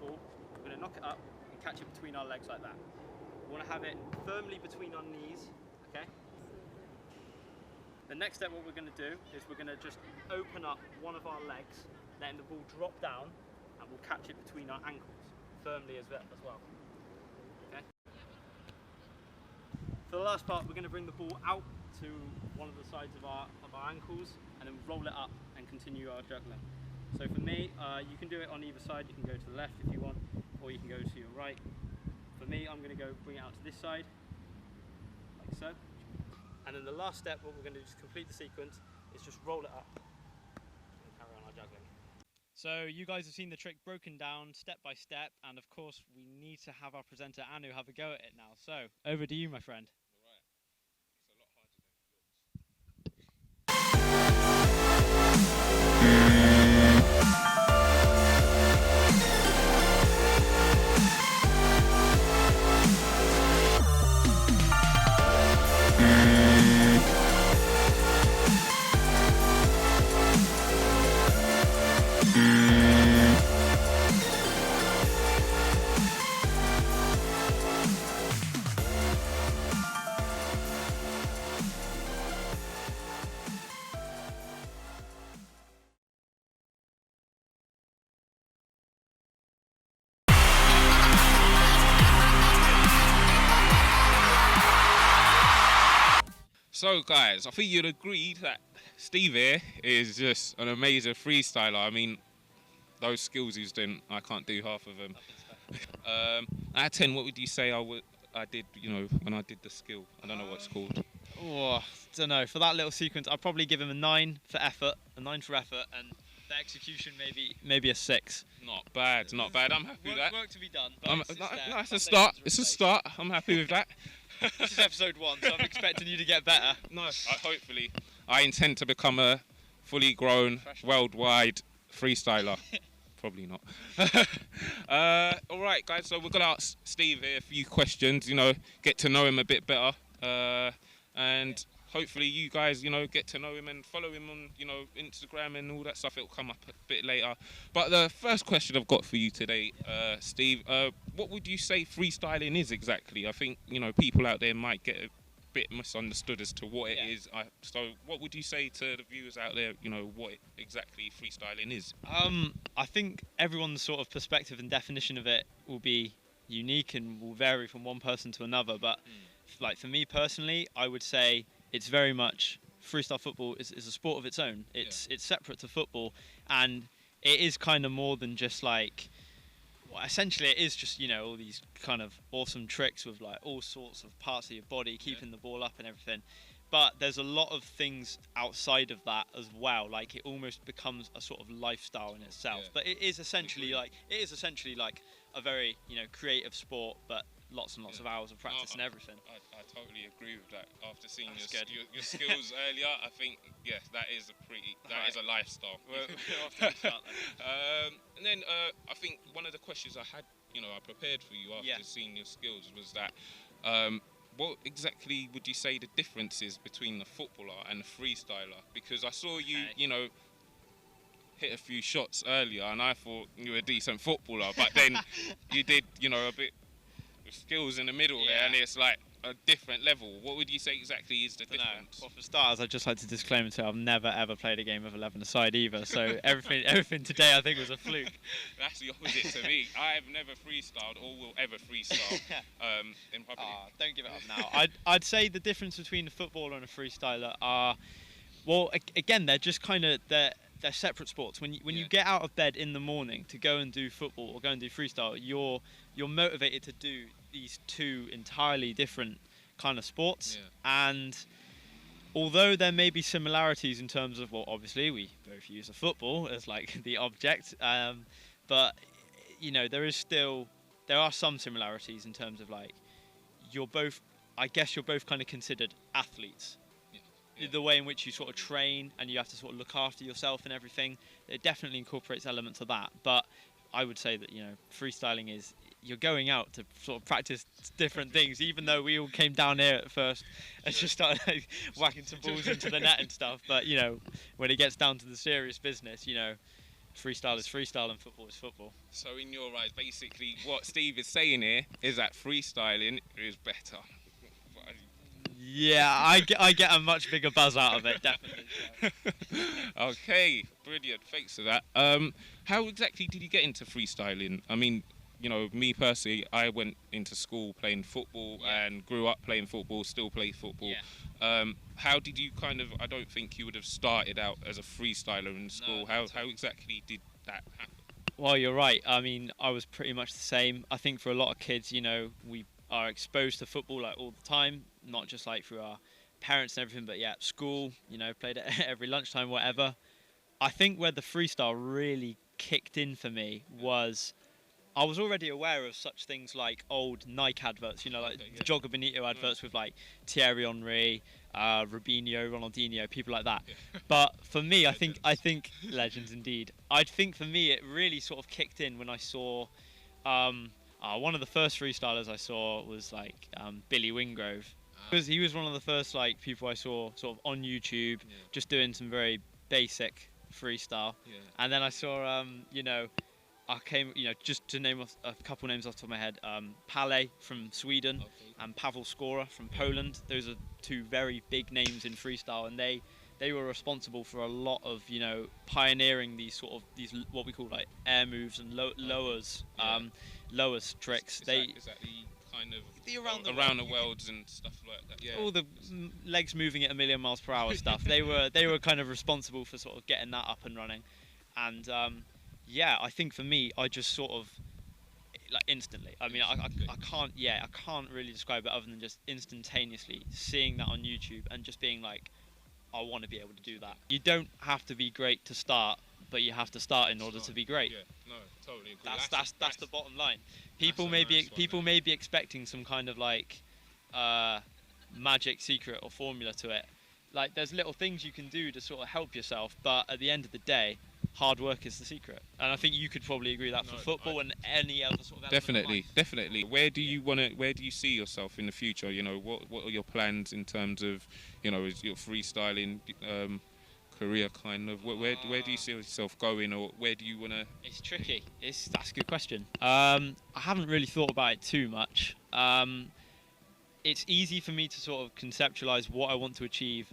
ball, we're going to knock it up and catch it between our legs like that. We want to have it firmly between our knees, okay? The next step, what we're going to do is we're going to just open up one of our legs, letting the ball drop down, and we'll catch it between our ankles, firmly as well. Okay? For the last part, we're going to bring the ball out to one of the sides of our ankles, and then roll it up and continue our juggling. So for me, you can do it on either side. You can go to the left if you want, or you can go to your right. For me, I'm going to go bring it out to this side, like so. And then the last step, what we're going to do to complete the sequence, is just roll it up and carry on our juggling. So you guys have seen the trick broken down step by step, and of course we need to have our presenter Anu have a go at it now. So over to you, my friend. So guys, I think you'd agree that Steve here is just an amazing freestyler. I mean, those skills he's doing, I can't do half of them. Out of 10, what would you say I did, you know, when I did the skill? I don't know what it's called. Oh, don't know. For that little sequence, I'd probably give him a 9 for effort, and the execution maybe a 6. Not bad, not bad. I'm happy with that. Work to be done. No, it's a start. It's a start. I'm happy with that. This is episode 1, so I'm expecting you to get better. No, hopefully. I intend to become a fully grown, worldwide freestyler. Probably not. All right, guys. So we're gonna ask Steve here a few questions. You know, get to know him a bit better, and hopefully you guys, you know, get to know him and follow him on, you know, Instagram and all that stuff. It'll come up a bit later. But the first question I've got for you today, Steve, what would you say freestyling is exactly? I think, you know, people out there might get a bit misunderstood as to what it is. So what would you say to the viewers out there, you know, what exactly freestyling is? I think everyone's sort of perspective and definition of it will be unique and will vary from one person to another. But like for me personally, I would say it's very much freestyle football is a sport of its own. It's separate to football, and it is kind of more than just like, well, essentially it is just, you know, all these kind of awesome tricks with like all sorts of parts of your body, keeping the ball up and everything. But there's a lot of things outside of that as well. Like it almost becomes a sort of lifestyle in itself. But it is essentially like a very, you know, creative sport, but lots and lots of hours of practice and everything. I totally agree with that. After seeing your skills earlier, I think that is a lifestyle. And then I think one of the questions I had, you know, I prepared for you after seeing your skills was that what exactly would you say the difference is between the footballer and the freestyler? Because I saw you, you know, hit a few shots earlier, and I thought you were a decent footballer, but then you did, you know, a bit of skills in the middle here, and it's like a different level. What would you say exactly is the difference? Well, for starters, I'd just like to disclaim and say I've never ever played a game of 11-a-side either, so everything today I think was a fluke. That's the opposite to me. I have never freestyled or will ever freestyle in public. Don't give it up now. I'd say the difference between a footballer and a freestyler are, well, again, they're just kind of they're separate sports. When you get out of bed in the morning to go and do football or go and do freestyle, you're motivated to do these two entirely different kind of sports. And although there may be similarities in terms of, well, obviously we both use a football as like the object, but you know, there are some similarities in terms of like I guess you're both kind of considered athletes. The way in which you sort of train and you have to sort of look after yourself and everything, it definitely incorporates elements of that. But I would say that, you know, freestyling is, you're going out to sort of practice different things, even though we all came down here at first and just started like, whacking some balls into the net and stuff. But, you know, when it gets down to the serious business, you know, freestyle is freestyle and football is football. So in your eyes, basically, what Steve is saying here is that freestyling is better. Yeah, I get a much bigger buzz out of it, definitely. So. Okay, brilliant. Thanks for that. How exactly did you get into freestyling? I mean, you know, me personally, I went into school playing football and grew up playing football, still play football. Yeah. How did you kind of, I don't think you would have started out as a freestyler in school. No, How exactly did that happen? Well, you're right. I mean, I was pretty much the same. I think for a lot of kids, you know, we are exposed to football like all the time, not just like through our parents and everything, but yeah, school, you know, played it every lunchtime, whatever. I think where the freestyle really kicked in for me was I was already aware of such things like old Nike adverts, you know, like the Jogger Benito adverts with like Thierry Henry, Robinho, Ronaldinho, people like that. But for me, I think legends indeed. I think for me, it really sort of kicked in when I saw one of the first freestylers I saw was like Billy Wingrove, because he was one of the first like people I saw sort of on YouTube, just doing some very basic freestyle. And then I saw you know, I came, you know, just to name off a couple names off the top of my head, Pale from Sweden and Pavel Skora from Poland. Those are two very big names in freestyle, and they were responsible for a lot of, you know, pioneering these sort of what we call like air moves and lowers tricks. Is that the kind of the around the worlds and stuff like that? Yeah. All the legs moving at 1,000,000 miles per hour stuff. They were kind of responsible for sort of getting that up and running, and yeah, I think for me, I just sort of like instantly. I mean, I can't really describe it other than just instantaneously seeing that on YouTube and just being like, I want to be able to do that. You don't have to be great to start, but you have to start in order to be great. Yeah, no, totally agree. That's the bottom line. People may be expecting some kind of like magic secret or formula to it. Like there's little things you can do to sort of help yourself, but at the end of the day, hard work is the secret. And I think you could probably agree that for football and any other sort of Definitely. Where do you see yourself in the future? You know, what are your plans in terms of, you know, is your freestyling career kind of? Where do you see yourself going, or where do you want to? It's tricky. That's a good question. I haven't really thought about it too much. It's easy for me to sort of conceptualize what I want to achieve,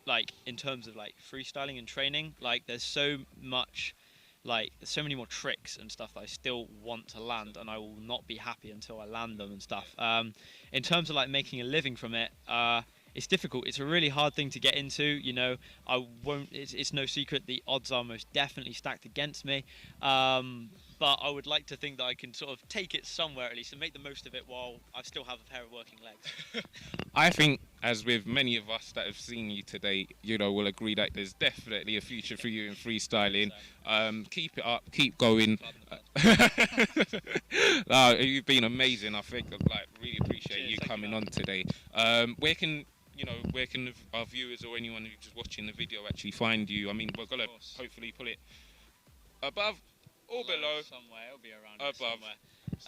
like in terms of like freestyling and training. Like there's so many more tricks and stuff that I still want to land, and I will not be happy until I land them and stuff. In terms of like making a living from it, it's difficult. It's a really hard thing to get into. You know, it's no secret the odds are most definitely stacked against me. But I would like to think that I can sort of take it somewhere at least and make the most of it while I still have a pair of working legs. I think, as with many of us that have seen you today, you know, will agree that there's definitely a future for you in freestyling. Keep it up, keep going. You've been amazing. I think like really appreciate you coming on today. Where can our viewers or anyone who's just watching the video actually find you? I mean, we're gonna hopefully put it above or below. Somewhere, it'll be around above.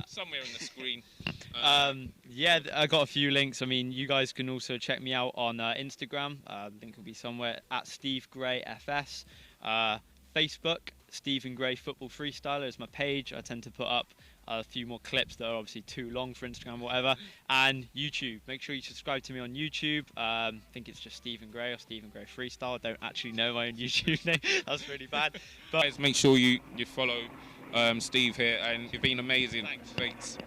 Somewhere on the screen. Yeah, I got a few links. I mean, you guys can also check me out on Instagram. Link will be somewhere at Steve Gray FS. Facebook, Stephen Gray Football Freestyler is my page. I tend to put up a few more clips that are obviously too long for Instagram or whatever. And YouTube. Make sure you subscribe to me on YouTube. I think it's just Stephen Gray or Stephen Gray Freestyle. I don't actually know my own YouTube name. That's really bad. But guys, make sure you follow Steve here, and you've been amazing. Thanks.